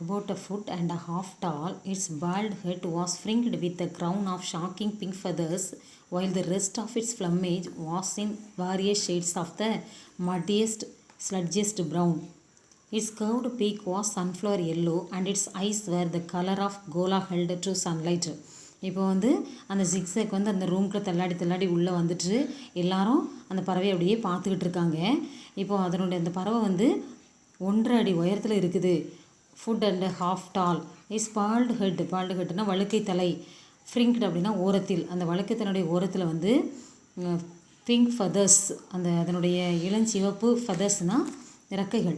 About a foot and a half tall, its bald head was fringed with a crown of shocking pink feathers, while the rest of its plumage was in various shades of the muddiest, sludgiest brown. Its curved beak was sunflower yellow, and its eyes were the color of gola held to sunlight. இப்போ வந்து அந்த zigzag வந்து அந்த ரூம்குள்ளே தள்ளாடி உள்ளே வந்துட்டு எல்லாரும் அந்த பறவையை அப்படியே பார்த்துக்கிட்டு இருக்காங்க. இப்போ அதனுடைய அந்த பறவை வந்து 1.5 அடி உயரத்தில் இருக்குது. Foot and half tall is bald ஹெட்னா வழுக்கை தலை. ஃப்ரிங்க்டு அப்படின்னா ஓரத்தில், அந்த வழுக்கை தன்னுடைய ஓரத்தில் வந்து பிங்க் ஃபெதர்ஸ், அந்த அதனுடைய இளஞ்சிவப்பு ஃபெதர்ஸ்னால் இறக்கைகள்,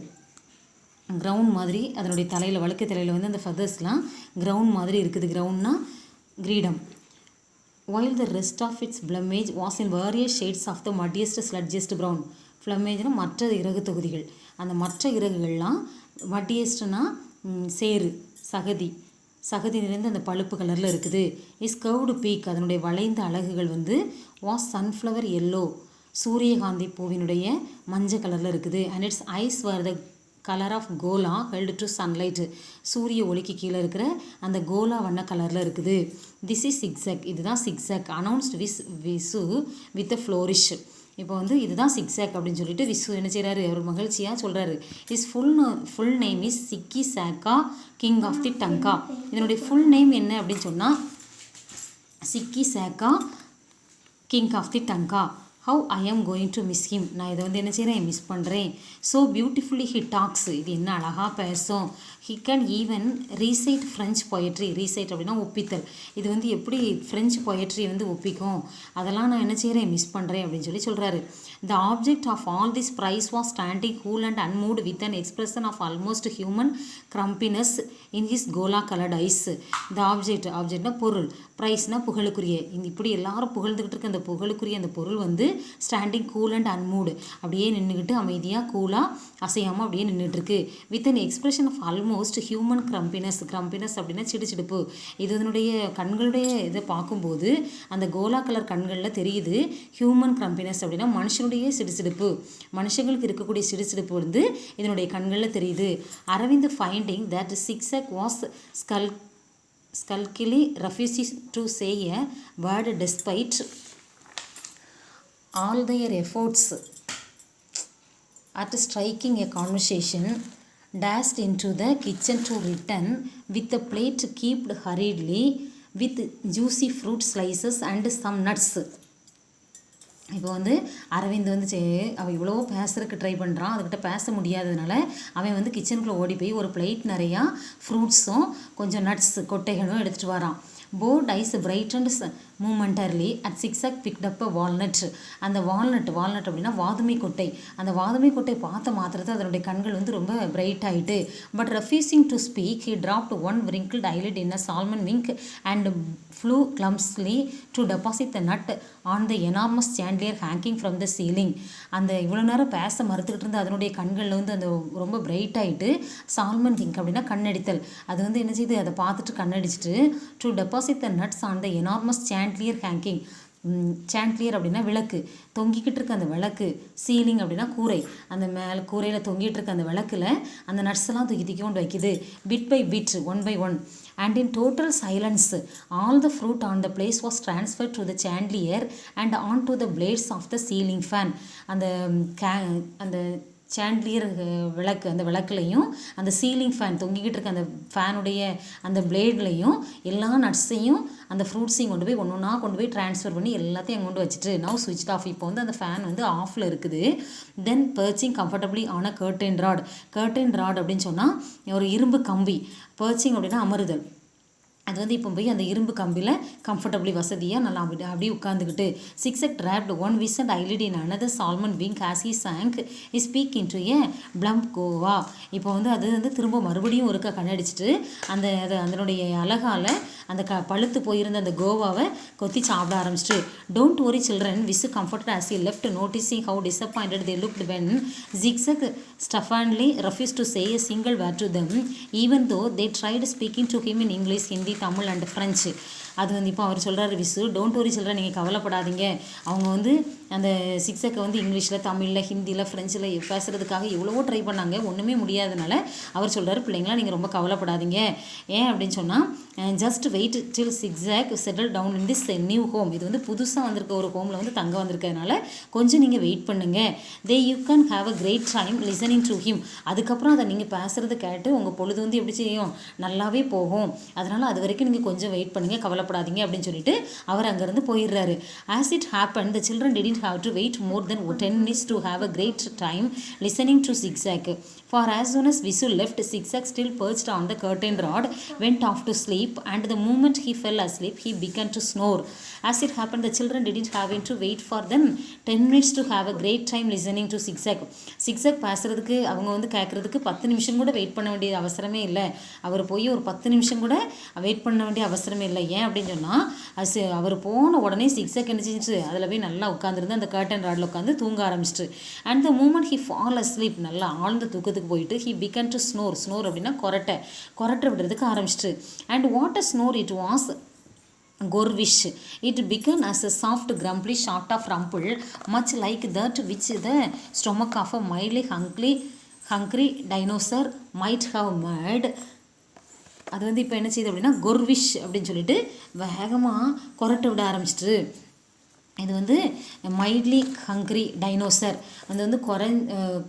கிரவுண்ட் மாதிரி அதனுடைய தலையில், வழுக்கை தலையில் வந்து அந்த ஃபெதர்ஸ்லாம் கிரவுண்ட் மாதிரி இருக்குது. கிரவுண்ட்னா கிரீடம். while the rest of its plumage was in various shades of the muddiest sludgiest brown. plumage மற்ற இறகு தொகுதிகள், அந்த மற்ற இறகுகள்லாம் மட்டியஸ்ட்னா சேறு, சகதி நிறைந்த அந்த பழுப்பு கலரில் இருக்குது. இஸ் கர்வ்டு பீக், அதனுடைய வளைந்த அலகுகள் வந்து வாஸ் சன்ஃப்ளவர் எல்லோ, சூரியகாந்தி பூவினுடைய மஞ்சள் கலரில் இருக்குது. And its eyes were the colour of cola held to sunlight, சூரிய ஒளிக்கு கீழே இருக்கிற அந்த கோலா வண்ண கலரில் இருக்குது. திஸ் இஸ் சிக்ஸாக், இதுதான் Zigzag. Announced Vishu with a flourish. இப்போ வந்து இதுதான் சிக்ஸாக் அப்படின்னு சொல்லிட்டு விசு என்ன செய்கிறாரு, அவர் மகிழ்ச்சியாக சொல்கிறாரு. இஸ் ஃபுல் நேம் இஸ் சிக்கி Zagga king of the tanka. இதனுடைய ஃபுல் நேம் என்ன அப்படின்னு சொன்னால் Ziggy Zagga king of the Tonga. How I am going to miss him, நான் இதை வந்து என்ன செய்கிறேன், மிஸ் பண்ணுறேன். ஸோ பியூட்டிஃபுல்லி ஹி டாக்ஸ், இது என்ன அழகாக பேசும். He can even recite French poetry. Recite அப்படின்னா ஒப்பித்தல். இது வந்து எப்படி ஃப்ரெஞ்ச் பொயட்ரி வந்து ஒப்பிக்கும், அதெல்லாம் நான் என்ன செய்கிறேன், மிஸ் பண்ணுறேன் அப்படின்னு சொல்கிறாரு. The object of all this praise was standing cool and unmoved with an expression of almost human grumpiness in his coal coloured eyes. The ஆப்ஜெக்ட்னா பொருள், ப்ரைஸ்னால் புகழுக்குரிய. இப்படி எல்லாரும் புகழ்ந்துக்கிட்டு இருக்க அந்த புகழுக்குரிய அந்த பொருள் வந்து ஸ்டாண்டிங் கூல் அண்ட் அன்மூடு, அப்படியே நின்றுக்கிட்டு அமைதியாக கூலாக அசையாமல் அப்படியே நின்றுட்டுருக்கு. With an expression of almost human grumpiness அப்படின்னா சிடுச்சிடுப்பு. இது இதனுடைய கண்களுடைய இதை பார்க்கும்போது அந்த கோலா கலர் கண்களில் தெரியுது. ஹியூமன் க்ரம்பினஸ் அப்படின்னா மனுஷனுடைய சிடுசிடுப்பு, மனுஷங்களுக்கு இருக்கக்கூடிய சிடுசிடுப்பு வந்து இதனுடைய கண்களில் தெரியுது. Aravind finding that Zigzag was skulkily refuses to say a word despite all their efforts at striking a conversation, dashed into the kitchen to return with a plate kept hurriedly with juicy fruit slices and some nuts. இப்போ வந்து அரவிந்த் வந்து அவன் இவ்வளோ பேசுறதுக்கு try பண்ணுறான், அதுக்கிட்ட பேச முடியாததுனால அவன் வந்து கிச்சனுக்குள்ளே ஓடி போய் ஒரு பிளேட் நிறையா ஃப்ரூட்ஸும் கொஞ்சம் நட்ஸ் கொட்டைகளும் எடுத்துகிட்டு வரான். Bored eyes brightened momentarily at Zigzag picked up a walnut. அந்த வால்நட் அப்படின்னா வாதுமை கொட்டை. அந்த வாதுமை கொட்டை பார்த்த மாத்திரத்தை அதனுடைய கண்கள் வந்து ரொம்ப பிரைட் ஆகிட்டு. But refusing to speak he dropped one wrinkled eyelid in a salmon wink and flew clumsily to deposit the nut on the enormous chandelier hanging from the ceiling. அந்த இவ்வளோ நேரம் பேச மறுத்துக்கிட்டு இருந்த அதனுடைய கண்களில் வந்து அந்த ரொம்ப பிரைட் ஆகிட்டு, சால்மன் விங்க் அப்படின்னா கண்ணடித்தல், அது வந்து என்ன செய்யுது, அதை பார்த்துட்டு கண்ணடிச்சிட்டு to deposit the nuts on the enormous chandelier hanging. Chandelier அப்படின்னா விளக்கு, தொங்கிக்கிட்டு இருக்க அந்த விளக்கு. சீலிங் அப்படின்னா கூரை, அந்த மேலே கூரையில் தொங்கிட்டு இருக்க அந்த விளக்கில் அந்த நட்ஸ் எல்லாம் தூக்கி கொண்டு வைக்குது. Bit by bit, one by one. And in total silence, all the fruit on the place was transferred to the chandelier and onto the blades of the ceiling fan. அந்த சாண்ட்லியர் விளக்கு, அந்த விளக்குலையும் அந்த ceiling fan தொங்கிக்கிட்டு இருக்க அந்த ஃபேனுடைய அந்த பிளேட்லையும் எல்லா நட்ஸையும் அந்த ஃப்ரூட்ஸையும் கொண்டு போய் ஒன்று ஒன்றா கொண்டு போய் ட்ரான்ஸ்ஃபர் பண்ணி எல்லாத்தையும் அங்கே கொண்டு வச்சுட்டு நவ் ஸ்விட்ச் ஆஃப். இப்போ வந்து அந்த ஃபேன் வந்து ஆஃபில் இருக்குது. தென் பர்ச்சிங் கம்ஃபர்டபுளி ஆன கர்டன் ராட் அப்படின்னு சொன்னால் ஒரு இரும்பு கம்பி. பர்ச்சிங் அப்படின்னா அமருதல். அது வந்து இப்போ போய் அந்த இரும்பு கம்பியில் கம்ஃபர்டபுளி வசதியாக நல்லா அப்படியே உட்காந்துக்கிட்டு. சிக்ஸாக் draft one விசன்ட் eyelid in another salmon wink as he sank his beak into a plump Goa. இப்போ வந்து அது வந்து திரும்ப மறுபடியும் ஒருக்கா கண்ணடிச்சிட்டு அதனுடைய அழகால் அந்த பழுத்து போயிருந்த அந்த கோவாவை கொத்தி சாப்பிட ஆரம்பிச்சிட்டு. Don't worry children, Visu comforted as he left, noticing how disappointed they looked when Zigzag stubbornly refused to say a single word to them, even though they tried speaking to him in English, Hindi, Tamil and French. அது வந்து இப்போ அவர் சொல்கிறாரு, Visu don't worry children, நீங்கள் கவலைப்படாதீங்க, அவங்க வந்து அந்த சிக்ஸக்கை வந்து இங்கிலீஷில், தமிழில், ஹிந்தியில், ஃப்ரெஞ்சில் பேசுகிறதுக்காக எவ்வளவோ ட்ரை பண்ணாங்க. ஒன்றுமே முடியாதனால அவர் சொல்கிறார், பிள்ளைங்களா நீங்கள் ரொம்ப கவலைப்படாதீங்க. ஏன் அப்படின்னு சொன்னால், just wait till Zigzag settle down in this new home. இது வந்து புதுசாக வந்திருக்க ஒரு ஹோமில் வந்து தங்க வந்திருக்கிறதுனால கொஞ்சம் நீங்கள் வெயிட் பண்ணுங்கள். You can have a great time listening to him. அதுக்கப்புறம் அதை நீங்கள் பேசுகிறத கேட்டு உங்கள் பொழுது வந்து எப்படி செய்யும், நல்லாவே போகும். அதனால் அது வரைக்கும் நீங்கள் கொஞ்சம் வெயிட் பண்ணுங்கள், கவலைப்படாதீங்க அப்படின்னு சொல்லிட்டு அவர் அங்கேருந்து போயிடுறாரு. As it happen the children didn't have to wait more than 10 minutes to have a great time listening to Zigzag. For as soon as Visu left, Zigzag, still perched on the curtain rod, went off to sleep, and the moment he fell asleep, he began to snore. As it happened, the children didn't have to wait for them 10 minutes to have a great time listening to Zigzag. Zigzag பேசுறதுக்கு அவங்க வந்து கேட்குறதுக்கு 10 நிமிஷம் கூட wait பண்ண வேண்டிய அவசரமே இல்லை. அவர் போய் ஒரு 10 நிமிஷம் கூட வெயிட் பண்ண வேண்டிய அவசரமே இல்லை. ஏன் அப்படின்னு சொன்னால், அவர் போன உடனே Zigzag என்ன செஞ்சிச்சு, அதில் போய் நல்லா உட்காந்துருந்து அந்த கர்டன் ராடில் உட்காந்து தூங்க ஆரம்பிச்சிட்டு. And the moment he fall asleep, நல்லா ஆழ்ந்த தூக்கத்துக்கு போயிட்டு, he began to snore. Snore அப்படின்னா கொரட்டை விடுறதுக்கு ஆரம்பிச்சிட்டு. And what a snore it was Gorvish. It began as a soft, grumbly sort of rumble, much like that which the stomach of a mildly hungry dinosaur might have made. அது வந்து இப்போ என்ன செய்யுது அப்படின்னா, கொர்விஷ் அப்படின்னு சொல்லிட்டு வேகமாக கொரட்டை விட ஆரம்பிச்சிட்டு. இது வந்து மைல்ட்லி ஹங்க்ரி டைனோசர், அது வந்து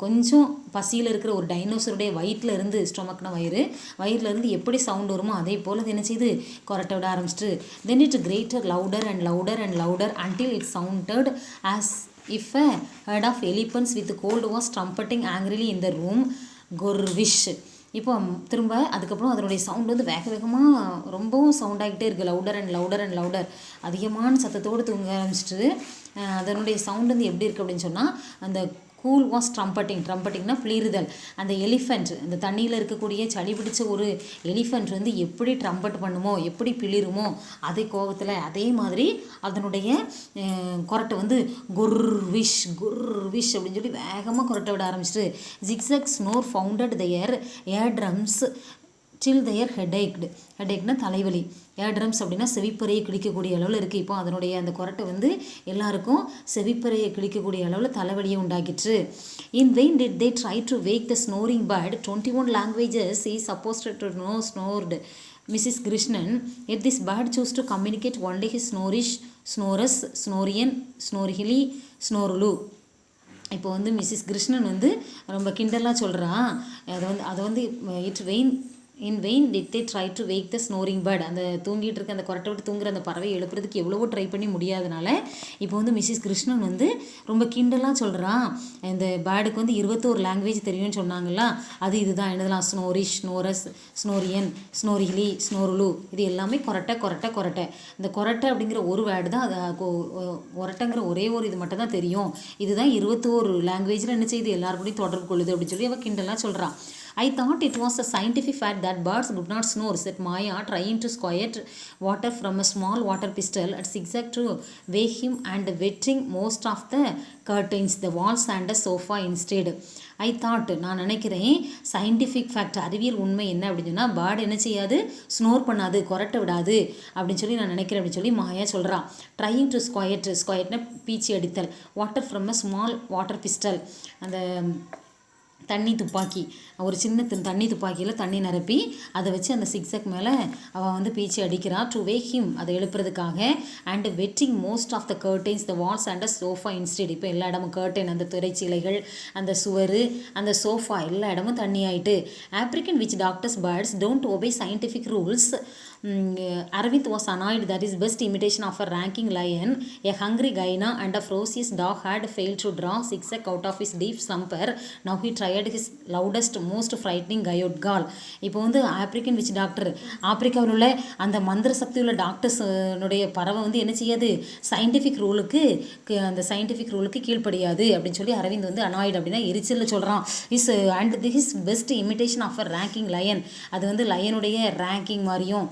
கொஞ்சம் பசியில் இருக்கிற ஒரு டைனோசருடைய வயிற்றில் இருந்து, ஸ்டொமக்னா வயிறில் இருந்து எப்படி சவுண்ட் வருமோ அதே போல் அது என்ன செய்யுது, கொரட்டை விட ஆரம்பிச்சிட்டு. Then it greater louder and louder and louder until it sounded as if a herd of elephants with cold was trumpeting angrily in the room. கொர்விஷ். இப்போ திரும்ப அதுக்கப்புறம் அதனுடைய சவுண்ட் வந்து வேகமாக ரொம்பவும் சவுண்ட் ஆகிட்டே இருக்குது. Louder and louder and louder, அதிகமான சத்தத்தோடு தூங்க ஆரம்பிச்சிட்டு. அதனுடைய சவுண்ட் வந்து எப்படி இருக்குது அப்படின்னு சொன்னால், அந்த கூல் வாஸ் ட்ரம்பட்டிங்னா பிளிறுதல். அந்த எலிஃபெண்ட், அந்த தண்ணியில் இருக்கக்கூடிய சளி பிடிச்ச ஒரு எலிஃபெண்ட் வந்து எப்படி ட்ரம்பட் பண்ணுமோ, எப்படி பிளிருமோ அதே கோபத்தில், அதே மாதிரி அதனுடைய கொரட்டை வந்து குர்விஷ் அப்படின்னு சொல்லி வேகமாக கொரட்டை விட ஆரம்பிச்சிட்டு. Zigzag snore founded their eardrums till their ஹெடேக்னா தலைவலி. ஏர்ட்ரம்ஸ் அப்படின்னா செவிப்பறையை கிழிக்கக்கூடிய அளவில் இருக்குது. இப்போ அதனுடைய அந்த கொரட்டை வந்து எல்லாருக்கும் செவிப்பறையை கிழிக்கக்கூடிய அளவில் தலைவலியை உண்டாக்கிட்டு. In vain did they try to wake the snoring bird. 21 languages he supposed to know snored Mrs. Krishnan. Yet this bird chose to communicate only his snorus, snorian, snorhili, snorulu. இப்போ வந்து மிஸ்ஸஸ் கிருஷ்ணன் வந்து ரொம்ப கிண்டலாக சொல்கிறான். அதை வந்து in vain did they try to wake the snoring bird. அந்த தூங்கிட்டு இருக்க அந்த கொரட்டை விட்டு தூங்குற அந்த பறவை எழுப்புறதுக்கு எவ்வளவோ ட்ரை பண்ணி முடியாதனால இப்போ வந்து மிஸ்ஸஸ் கிருஷ்ணன் வந்து ரொம்ப கிண்டலாக சொல்கிறான். இந்த பேர்டுக்கு வந்து 21 லாங்குவேஜ் தெரியும்னு சொன்னாங்களா, அது இதுதான் என்னதெல்லாம், ஸ்னோரிஷ், ஸ்னோரஸ், ஸ்னோரியன், ஸ்னோரிஹிலி, ஸ்னோருலு, இது எல்லாமே கொரட்டை. இந்த கொரட்டை அப்படிங்கிற ஒரு வேர்டு தான், அது கொரட்டைங்கிற ஒரே ஒரு இது மட்டும் தான் தெரியும். இதுதான் 21 லாங்குவேஜில் என்ன செய்யுது, எல்லாருக்கூடையும் தொடர்பு கொள்ளுது அப்படின்னு சொல்லி அவள் கிண்டலாக சொல்கிறான். I thought it was a scientific fact that birds do not snore, said Maya, trying to squirt water from a small water pistol at Zigzag to wake him and wetting most of the curtains, the walls and the sofa instead. I thought, நான் நினைக்கிறேன், scientific fact, அறிவியல் உண்மை என்ன அப்படின்னு சொன்னால், bird என்ன செய்யாது, snore பண்ணாது, கொரட்டை விடாது அப்படின்னு சொல்லி நான் நினைக்கிறேன் அப்படின்னு சொல்லி மாயா சொல்கிறான். ட்ரையிங் டு ஸ்குவயட்னா பீச்சி அடித்தல், water from a small water pistol, அந்த தண்ணி துப்பாக்கி, ஒரு சின்ன தண்ணி துப்பாக்கியில் தண்ணி நிரப்பி அதை வச்சு அந்த சிக்ஸக் மேலே அவள் வந்து பீச்சி அடிக்கிறாள். டு வேக் ஹிம், அதை எழுப்புறதுக்காக. And wetting most of the curtains, the walls and sofa instead. இப்போ எல்லா இடமும் கர்டைன், அந்த திரைச்சீலைகள், அந்த சுவர், அந்த சோஃபா, எல்லா இடமும் தண்ணி ஆகிட்டு. African which doctors birds don't obey scientific rules. Arvind was annoyed that his best imitation of a ranking lion, a hungry hyena and a ferocious dog had failed to draw Zigzag out of his deep slumber. Now he tried his loudest, most frightening coyote call. இப்போ வந்து African which doctor, ஆப்பிரிக்காவில் உள்ள அந்த மந்திர சக்தி உள்ள டாக்டர்ஸனுடைய பறவை வந்து என்ன செய்யாது, அந்த சயின்டிஃபிக் ரூலுக்கு கீழ்ப்படியாது அப்படின்னு சொல்லி அரவிந்த் வந்து அனாய்டு அப்படின்னா எரிச்சலில் சொல்கிறான். His best imitation of a ranking lion, அது வந்து லயனுடைய ரேங்கிங் மாதிரியும்,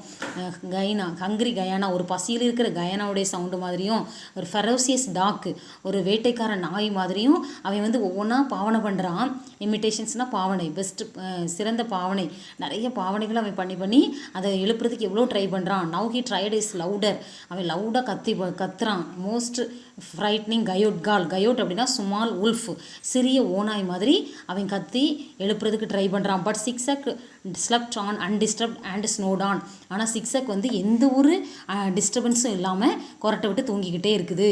ஹங்கிரி கயானா, ஒரு பசியில் இருக்கிற கயானாவுடைய சவுண்டு மாதிரியும், ஒரு ஃபெரோசியஸ் டாக், ஒரு வேட்டைக்கார நாய் மாதிரியும் அவன் வந்து ஒவ்வொன்றா பாவனை பண்ணுறான். இமிட்டேஷன்ஸ்னால் பாவனை, சிறந்த பாவனை, நிறைய பாவனைகளை அவன் பண்ணி அதை எழுப்புறதுக்கு எவ்வளோ ட்ரை பண்ணுறான். Now he tried is louder, அவன் லவுடாக கத்துறான். மோஸ்ட் ஃப்ரைட்னிங் கயோட் அப்படின்னா ஸ்மால் உல்ஃப், சிறிய ஓனாய் மாதிரி அவன் கத்தி எழுப்புறதுக்கு ட்ரை பண்ணுறான். But Zigzag slept on undisturbed and snored on, ஆனால் சிக்ஸக் எந்த ஒரு டிஸ்டர்பன்ஸும் இல்லாமல் கொரட்டை விட்டு தூங்கிக்கிட்டே இருக்குது.